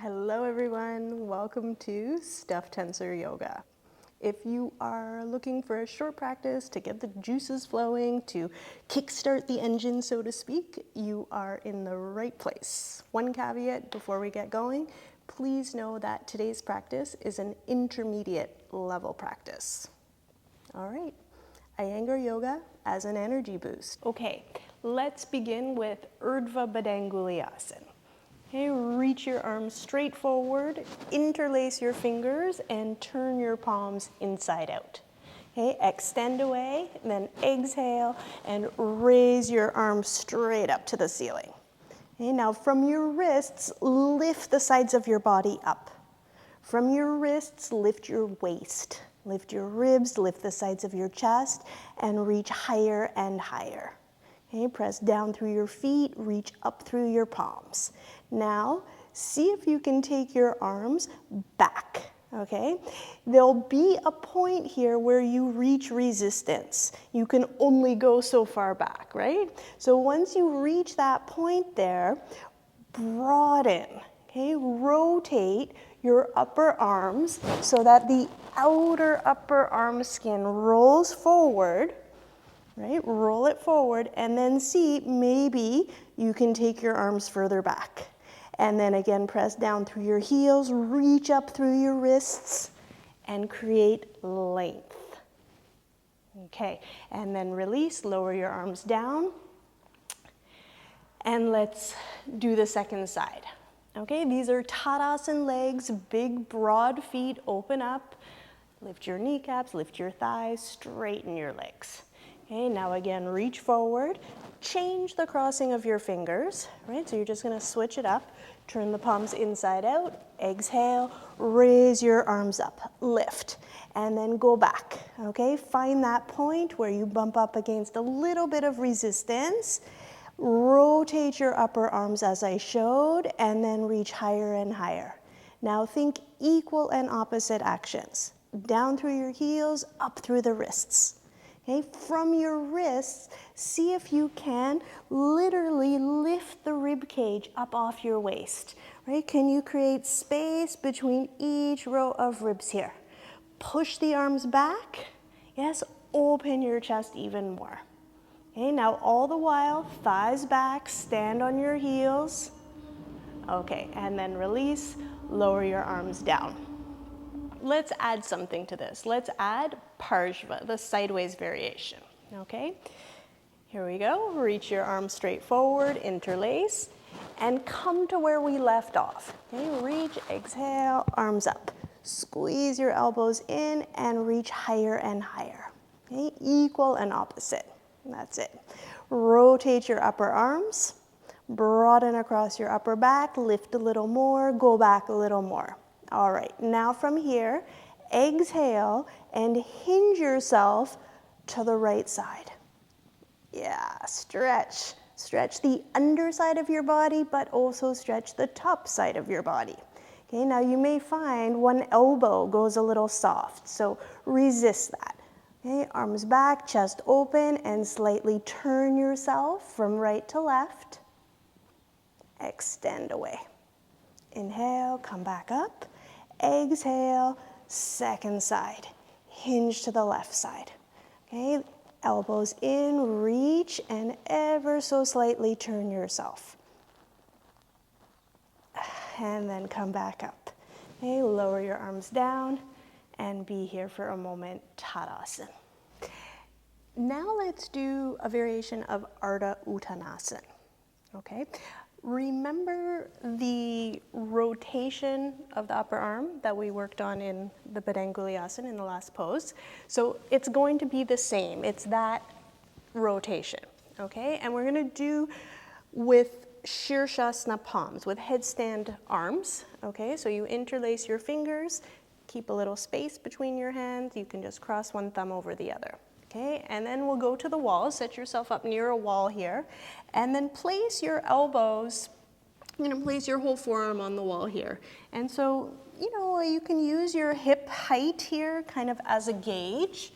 Hello everyone, welcome to Stuff Tencer Yoga. If you are looking for a short practice to get the juices flowing, to kickstart the engine so to speak, you are in the right place. One caveat before we get going, please know that today's practice is an intermediate level practice. All right, Iyengar Yoga as an energy boost. Okay, let's begin with Urdhva Badanguliasana. Okay, reach your arms straight forward, interlace your fingers, and turn your palms inside out. Okay, extend away, and then exhale, and raise your arms straight up to the ceiling. Okay, now from your wrists, lift the sides of your body up. From your wrists, lift your waist. Lift your ribs, lift the sides of your chest, and reach higher and higher. Okay, press down through your feet, reach up through your palms. Now, see if you can take your arms back, okay? There'll be a point here where you reach resistance. You can only go so far back, right? So once you reach that point there, broaden, okay? Rotate your upper arms so that the outer upper arm skin rolls forward. Right, roll it forward and then see, maybe you can take your arms further back. And then again, press down through your heels, reach up through your wrists and create length. Okay, and then release, lower your arms down. And let's do the second side. Okay, these are Tadasana legs, big broad feet, open up. Lift your kneecaps, lift your thighs, straighten your legs. Okay, now again, reach forward, change the crossing of your fingers, right? So you're just gonna switch it up, turn the palms inside out, exhale, raise your arms up, lift, and then go back, okay? Find that point where you bump up against a little bit of resistance, rotate your upper arms as I showed, and then reach higher and higher. Now think equal and opposite actions. Down through your heels, up through the wrists. Okay, from your wrists, see if you can literally lift the rib cage up off your waist, right? Can you create space between each row of ribs here? Push the arms back. Yes, open your chest even more. Okay, now all the while, thighs back, stand on your heels. Okay, and then release, lower your arms down. Let's add something to this. Let's add Parshva, the sideways variation, okay? Here we go. Reach your arms straight forward, interlace, and come to where we left off. Okay, reach, exhale, arms up. Squeeze your elbows in and reach higher and higher. Okay, equal and opposite. That's it. Rotate your upper arms, broaden across your upper back, lift a little more, go back a little more. All right, now from here, exhale and hinge yourself to the right side. Yeah, stretch. Stretch the underside of your body, but also stretch the top side of your body. Okay, now you may find one elbow goes a little soft, so resist that. Okay, arms back, chest open, and slightly turn yourself from right to left. Extend away. Inhale, come back up. Exhale, second side. Hinge to the left side. Okay, elbows in, reach, and ever so slightly turn yourself. And then come back up. Okay, lower your arms down and be here for a moment, Tadasana. Now let's do a variation of Ardha Uttanasana. Okay. Remember the rotation of the upper arm that we worked on in the Badanguliasana in the last pose. So it's going to be the same. It's that rotation, okay? And we're gonna do with Shirshasana palms, with headstand arms, okay? So you interlace your fingers, keep a little space between your hands. You can just cross one thumb over the other. Okay, and then we'll go to the wall. Set yourself up near a wall here, and then place your elbows. You're gonna place your whole forearm on the wall here. And so, you can use your hip height here kind of as a gauge,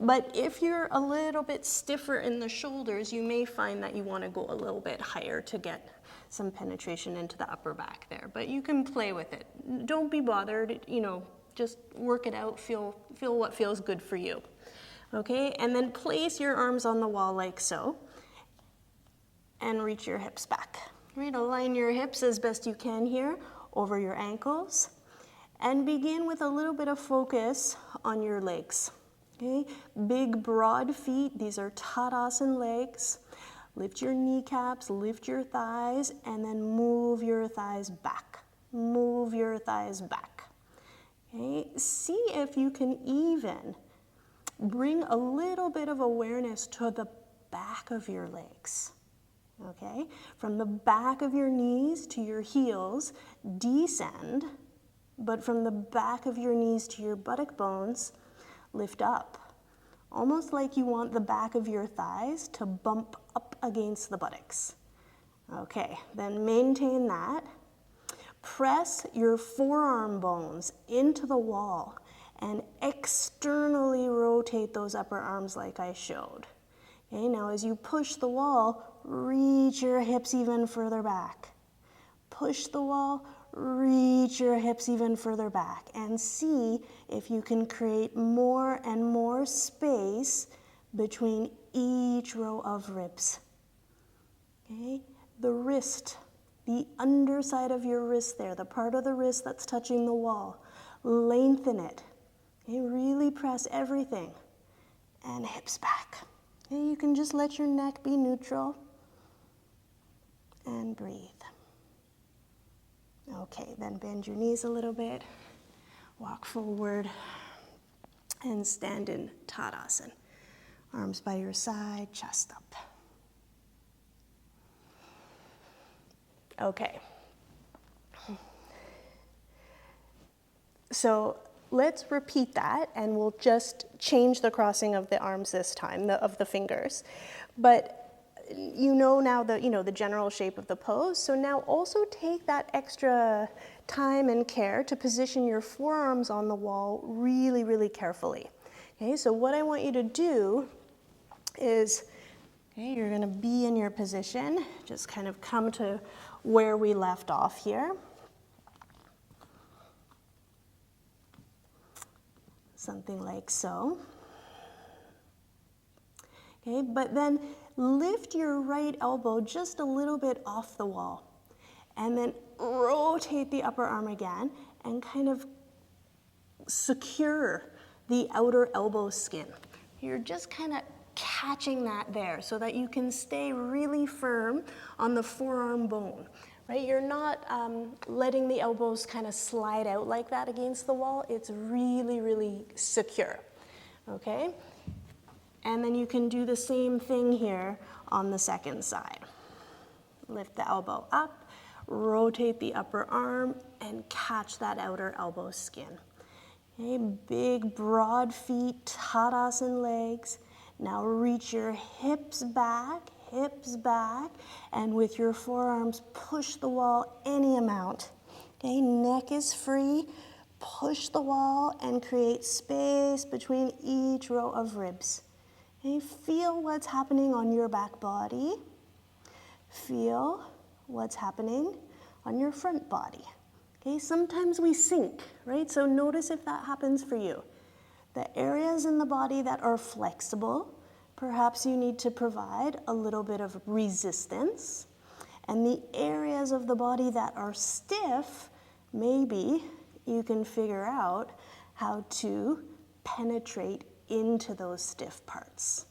But if you're a little bit stiffer in the shoulders, you may find that you want to go a little bit higher to get some penetration into the upper back there. But you can play with it. Don't be bothered, just work it out, feel what feels good for you. Okay, and then place your arms on the wall like so, and reach your hips back. Right, align your hips as best you can here over your ankles, and begin with a little bit of focus on your legs. Okay, big broad feet, these are Tadasana legs. Lift your kneecaps, lift your thighs, and then move your thighs back. Move your thighs back. Okay, see if you can even bring a little bit of awareness to the back of your legs. Okay, from the back of your knees to your heels, descend, but from the back of your knees to your buttock bones, lift up. Almost like you want the back of your thighs to bump up against the buttocks. Okay, then maintain that. Press your forearm bones into the wall and externally rotate those upper arms like I showed. Okay, now as you push the wall, reach your hips even further back. Push the wall, reach your hips even further back, and see if you can create more and more space between each row of ribs. Okay, the wrist, the underside of your wrist there, the part of the wrist that's touching the wall, lengthen it. Okay, really press everything, and hips back. Okay, you can just let your neck be neutral and breathe. Okay, then bend your knees a little bit, walk forward, and stand in Tadasana. Arms by your side, chest up. Okay. So let's repeat that, and we'll just change the crossing of the arms this time, of the fingers. But you know now the general shape of the pose. So now also take that extra time and care to position your forearms on the wall really, really carefully. Okay, so what I want you to do is, okay, you're going to be in your position. Just kind of come to where we left off here. Something like so. Okay, but then lift your right elbow just a little bit off the wall, and then rotate the upper arm again and kind of secure the outer elbow skin. You're just kind of catching that there so that you can stay really firm on the forearm bone, right? You're not letting the elbows kind of slide out like that against the wall. It's really, really secure, okay? And then you can do the same thing here on the second side. Lift the elbow up, rotate the upper arm, and catch that outer elbow skin. Okay, big, broad feet, Tadasana legs. Now reach your hips back, and with your forearms, push the wall any amount. Okay, neck is free. Push the wall and create space between each row of ribs. Okay, feel what's happening on your back body. Feel what's happening on your front body. Okay, sometimes we sink, right? So notice if that happens for you. The areas in the body that are flexible, perhaps you need to provide a little bit of resistance. And the areas of the body that are stiff, maybe you can figure out how to penetrate into those stiff parts.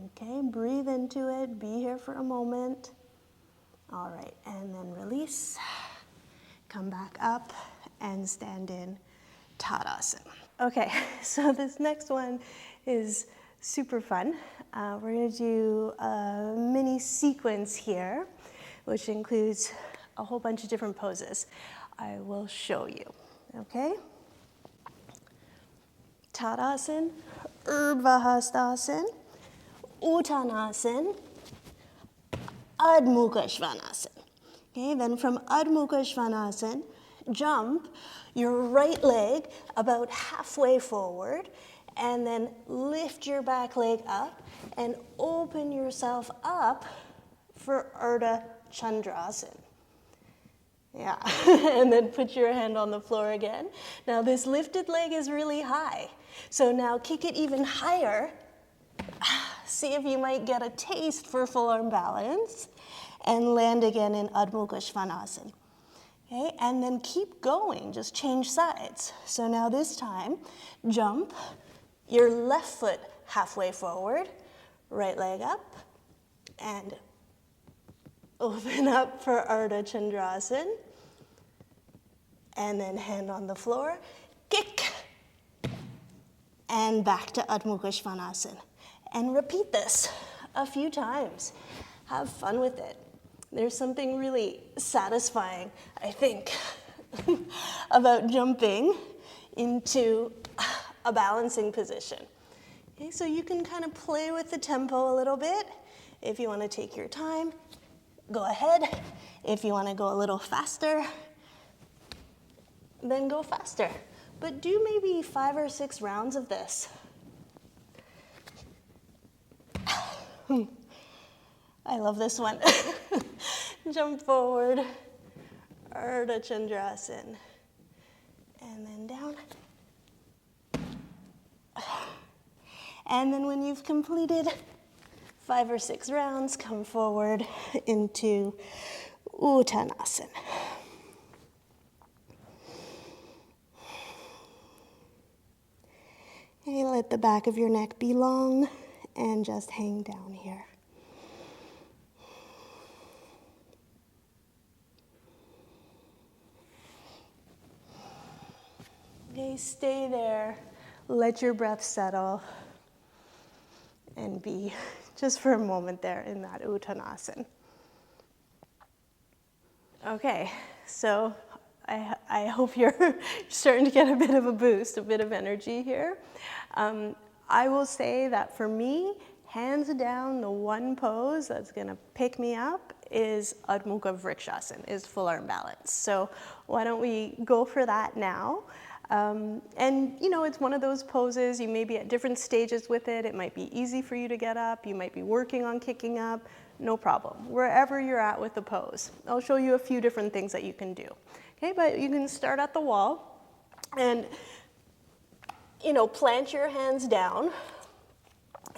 Okay, breathe into it, be here for a moment. All right, and then release. Come back up and stand in Tadasana. Okay, so this next one is super fun. We're going to do a mini sequence here, which includes a whole bunch of different poses. I will show you, okay? Tadasana, Urdhva Hastasana, Uttanasana, Adho Svanasana. Okay, then from Adho Svanasana, jump your right leg about halfway forward and then lift your back leg up and open yourself up for Ardha Chandrasana. Yeah, and then put your hand on the floor again. Now this lifted leg is really high, so now kick it even higher. See if you might get a taste for full arm balance, and land again in Adho Mukha Svanasana. Okay, and then keep going, just change sides. So now this time, jump your left foot halfway forward, right leg up, and open up for Ardha Chandrasana. And then hand on the floor, kick, and back to Adho Mukha Svanasana. And repeat this a few times. Have fun with it. There's something really satisfying, I think, about jumping into a balancing position. Okay, so you can kind of play with the tempo a little bit. If you want to take your time, go ahead. If you want to go a little faster, then go faster. But do maybe 5 or 6 rounds of this. I love this one. Jump forward, Ardha Chandrasana, and then down. And then when you've completed 5 or 6 rounds, come forward into Uttanasana. Okay, let the back of your neck be long and just hang down here. Okay, stay there. Let your breath settle and be just for a moment there in that Uttanasana. Okay, so I hope you're starting to get a bit of a boost, a bit of energy here. I will say that for me, hands down, the one pose that's gonna pick me up is Adho Mukha Vrikshasana, is full arm balance. So why don't we go for that now? And you know, it's one of those poses, you may be at different stages with it. It might be easy for you to get up. You might be working on kicking up. No problem. Wherever you're at with the pose. I'll show you a few different things that you can do. Okay, but you can start at the wall and, you know, plant your hands down.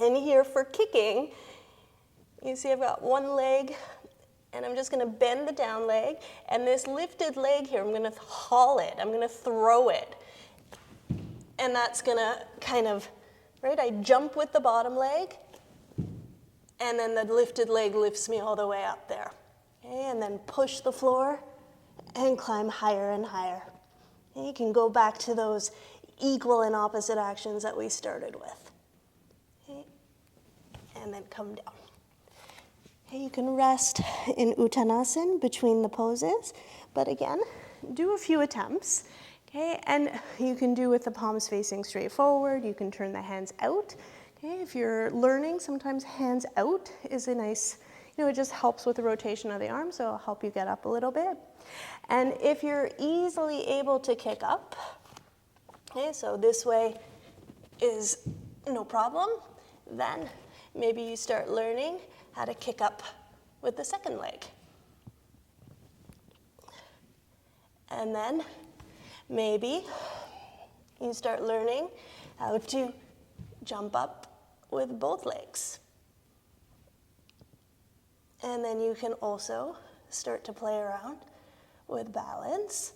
And here for kicking, you see I've got one leg, and I'm just gonna bend the down leg, and this lifted leg here, I'm gonna haul it, I'm gonna throw it. And that's gonna kind of, right, I jump with the bottom leg, and then the lifted leg lifts me all the way up there. Okay, and then push the floor and climb higher and higher. Okay, you can go back to those equal and opposite actions that we started with. Okay, and then come down. Okay, you can rest in Uttanasana between the poses, but again, do a few attempts. Okay, and you can do with the palms facing straight forward. You can turn the hands out. Okay, if you're learning, sometimes hands out is a nice, you know, it just helps with the rotation of the arms, so it'll help you get up a little bit. And if you're easily able to kick up, okay, so this way is no problem, then maybe you start learning how to kick up with the second leg. And then maybe you start learning how to jump up with both legs. And then you can also start to play around with balance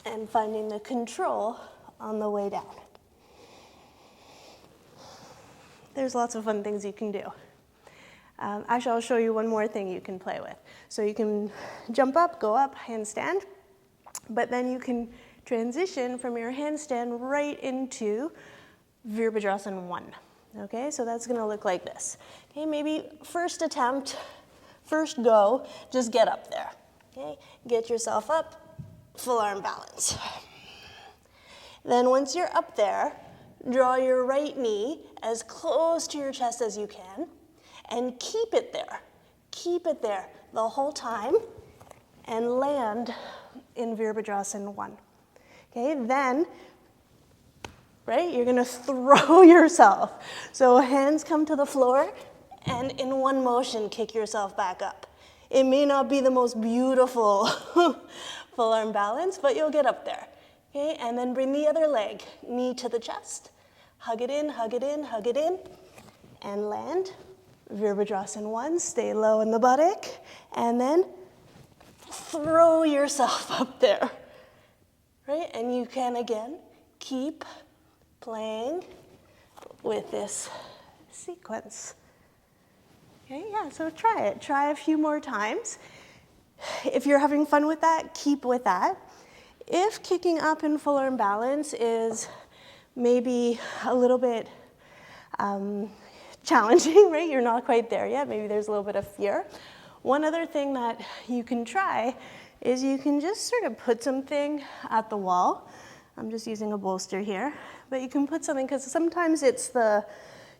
and finding the control on the way down. There's lots of fun things you can do. Actually, I'll show you one more thing you can play with. So you can jump up, go up, handstand, but then you can transition from your handstand right into Virabhadrasana 1. Okay, so that's gonna look like this. Okay, maybe first attempt, first go, just get up there. Okay, get yourself up, full arm balance. Then once you're up there, draw your right knee as close to your chest as you can and keep it there. Keep it there the whole time and land in Virabhadrasana 1. Okay, then, right, you're gonna throw yourself. So hands come to the floor, and in one motion, kick yourself back up. It may not be the most beautiful full arm balance, but you'll get up there. Okay, and then bring the other leg, knee to the chest. Hug it in, hug it in, hug it in, and land. Virabhadrasana 1, stay low in the buttock, and then throw yourself up there. Right, and you can, again, keep playing with this sequence. Okay, yeah, so try it. Try a few more times. If you're having fun with that, keep with that. If kicking up in full arm balance is maybe a little bit challenging, right? You're not quite there yet. Maybe there's a little bit of fear. One other thing that you can try is you can just sort of put something at the wall. I'm just using a bolster here, but you can put something, because sometimes it's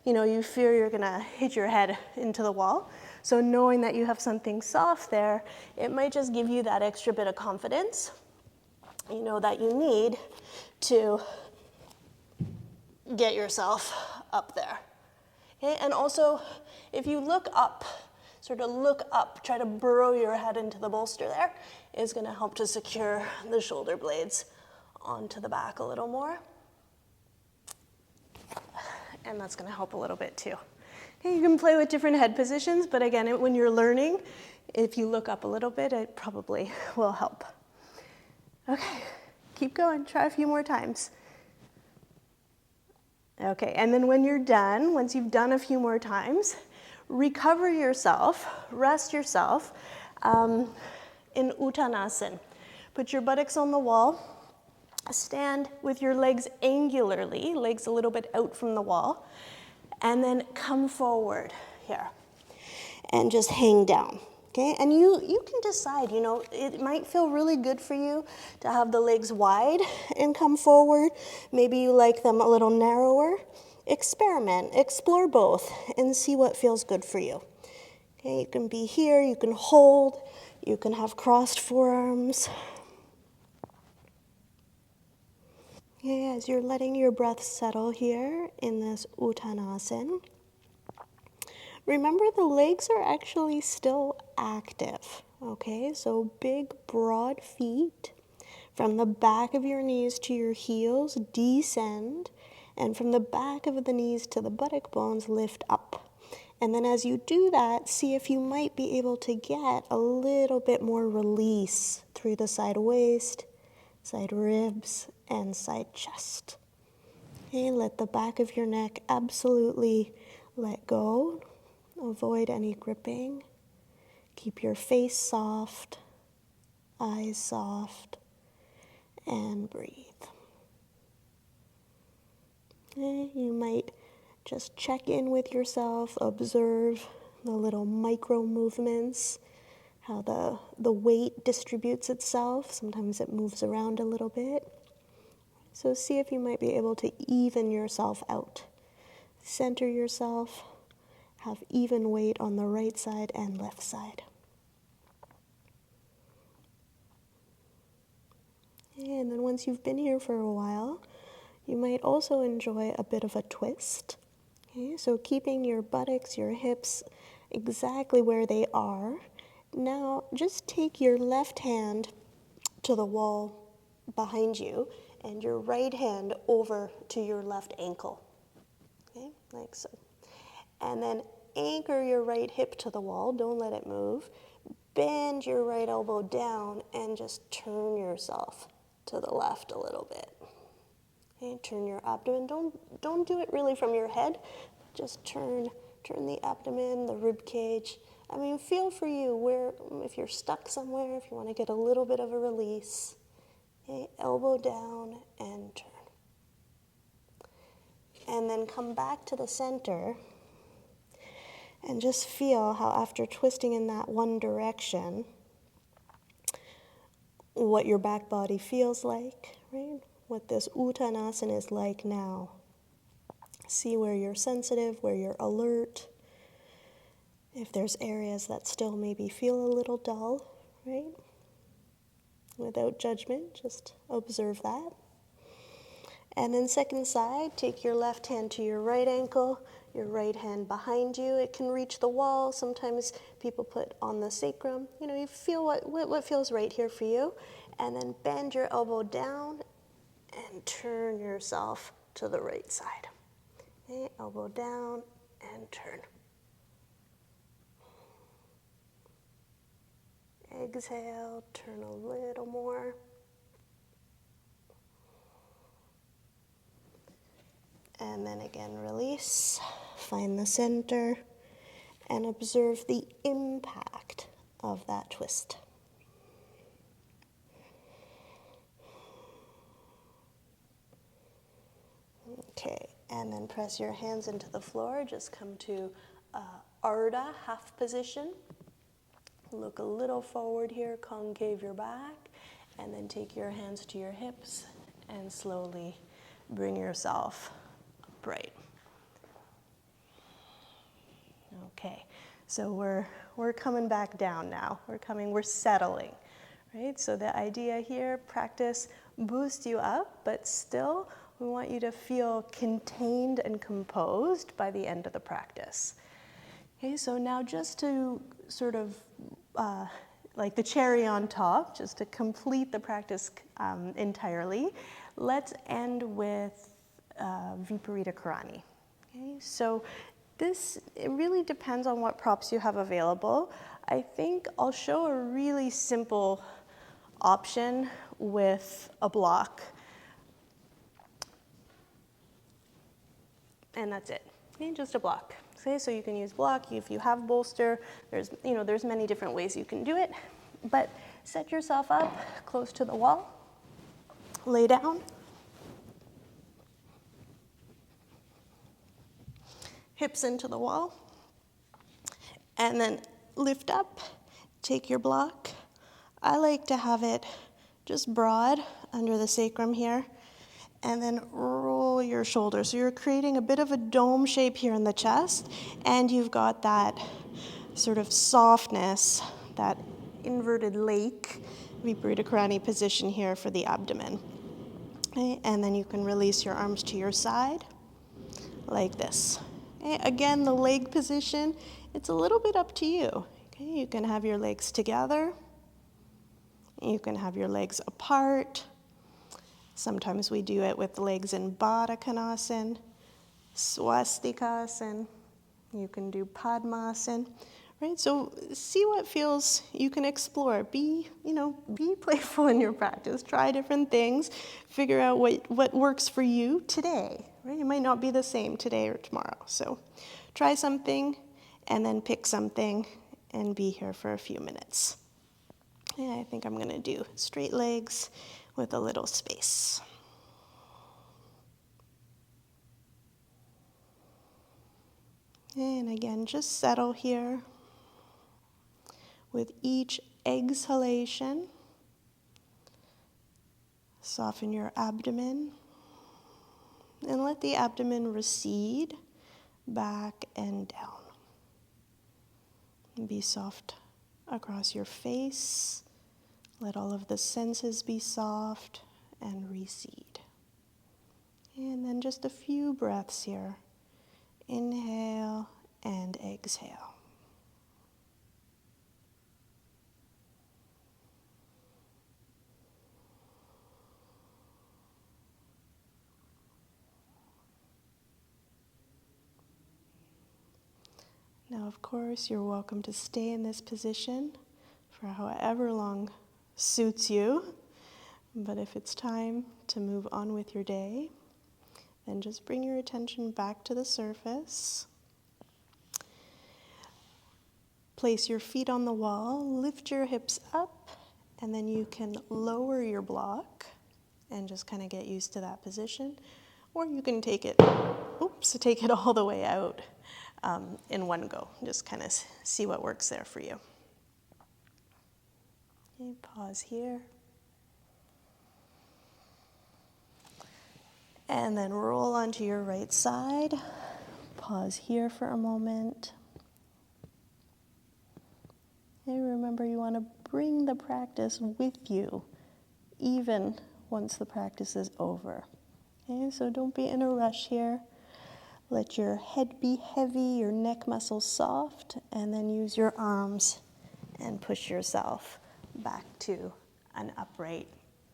you fear you're gonna hit your head into the wall. So knowing that you have something soft there, it might just give you that extra bit of confidence, that you need to get yourself up there. Okay? And also, if you look up, try to burrow your head into the bolster there, is gonna help to secure the shoulder blades onto the back a little more. And that's gonna help a little bit too. Okay, you can play with different head positions, but again, when you're learning, if you look up a little bit, it probably will help. Okay, keep going, try a few more times. Okay, and then when you're done, once you've done a few more times, recover yourself, rest yourself in Uttanasana. Put your buttocks on the wall, stand with your legs angularly, legs a little bit out from the wall, and then come forward here and just hang down. Okay, and you can decide, it might feel really good for you to have the legs wide and come forward. Maybe you like them a little narrower. Experiment, explore both, and see what feels good for you. Okay, you can be here, you can hold, you can have crossed forearms. Okay, as you're letting your breath settle here in this Uttanasana, remember the legs are actually still active, okay? So big, broad feet. From the back of your knees to your heels, descend. And from the back of the knees to the buttock bones, lift up. And then as you do that, see if you might be able to get a little bit more release through the side waist, side ribs, and side chest. Okay, let the back of your neck absolutely let go. Avoid any gripping. Keep your face soft, eyes soft, and breathe. Okay, you might just check in with yourself, observe the little micro movements, how the weight distributes itself. Sometimes it moves around a little bit. So see if you might be able to even yourself out. Center yourself, have even weight on the right side and left side. And then once you've been here for a while, you might also enjoy a bit of a twist. Okay, so keeping your buttocks, your hips exactly where they are. Now just take your left hand to the wall behind you and your right hand over to your left ankle. Okay, like so. And then anchor your right hip to the wall, don't let it move. Bend your right elbow down and just turn yourself to the left a little bit. Okay, turn your abdomen. Don't do it really from your head. Just turn the abdomen, the rib cage. I mean, feel for you where, if you're stuck somewhere, if you want to get a little bit of a release. Okay, elbow down and turn. And then come back to the center and just feel how after twisting in that one direction, what your back body feels like, right? What this Uttanasana is like now. See where you're sensitive, where you're alert. If there's areas that still maybe feel a little dull, right? without judgment, just observe that. And then second side, take your left hand to your right ankle, your right hand behind you. It can reach the wall. Sometimes people put on the sacrum. You feel what feels right here for you. And then bend your elbow down and turn yourself to the right side. Okay, elbow down and turn. Exhale, turn a little more. And then again, release, find the center, and observe the impact of that twist. Okay, and then press your hands into the floor. Just come to Ardha, half position. Look a little forward here, concave your back, and then take your hands to your hips and slowly bring yourself upright. Okay, so we're coming back down now. We're settling, right? So the idea here, practice boost you up, but still we want you to feel contained and composed by the end of the practice. Okay, so now just to sort of like the cherry on top, just to complete the practice entirely, let's end with Viparita Karani. Okay, so it really depends on what props you have available. I think I'll show a really simple option with a block. And that's it. Okay, just a block. Okay, so you can use block if you have bolster. There's many different ways you can do it. But set yourself up close to the wall. Lay down. Hips into the wall. And then lift up. Take your block. I like to have it just broad under the sacrum here. And then roll your shoulders. So you're creating a bit of a dome shape here in the chest, and you've got that sort of softness, that inverted lake, Viparita Karani position here for the abdomen. Okay? And then you can release your arms to your side, like this. Okay? Again, the leg position, it's a little bit up to you. Okay? You can have your legs together. You can have your legs apart. Sometimes we do it with the legs in Baddha Konasana, Swastikasana. You can do Padmasana, right? So see what feels. You can explore. Be playful in your practice. Try different things. Figure out what works for you today, right? It might not be the same today or tomorrow. So try something and then pick something and be here for a few minutes. Yeah, I think I'm going to do straight legs with a little space. And again, just settle here. With each exhalation, soften your abdomen and let the abdomen recede back and down. And be soft across your face. Let all of the senses be soft and recede. And then just a few breaths here. Inhale and exhale. Now, of course, you're welcome to stay in this position for however long suits you. But if it's time to move on with your day, then just bring your attention back to the surface. Place your feet on the wall, lift your hips up, and then you can lower your block and just kind of get used to that position. Or you can take it all the way out in one go. Just kind of see what works there for you. Okay, pause here. And then roll onto your right side. Pause here for a moment. And remember, you want to bring the practice with you even once the practice is over. Okay, so don't be in a rush here. Let your head be heavy, your neck muscles soft, and then use your arms and push yourself back to an upright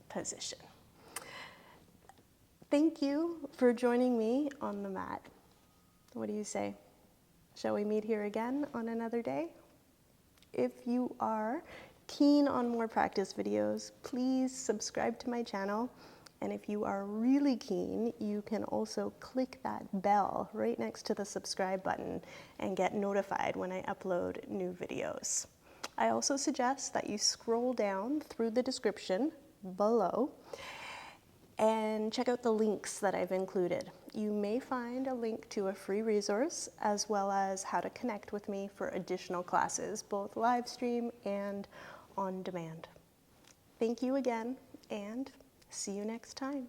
position. Thank you for joining me on the mat. What do you say? Shall we meet here again on another day? If you are keen on more practice videos, please subscribe to my channel. And if you are really keen, you can also click that bell right next to the subscribe button and get notified when I upload new videos. I also suggest that you scroll down through the description below and check out the links that I've included. You may find a link to a free resource as well as how to connect with me for additional classes, both live stream and on demand. Thank you again, and see you next time.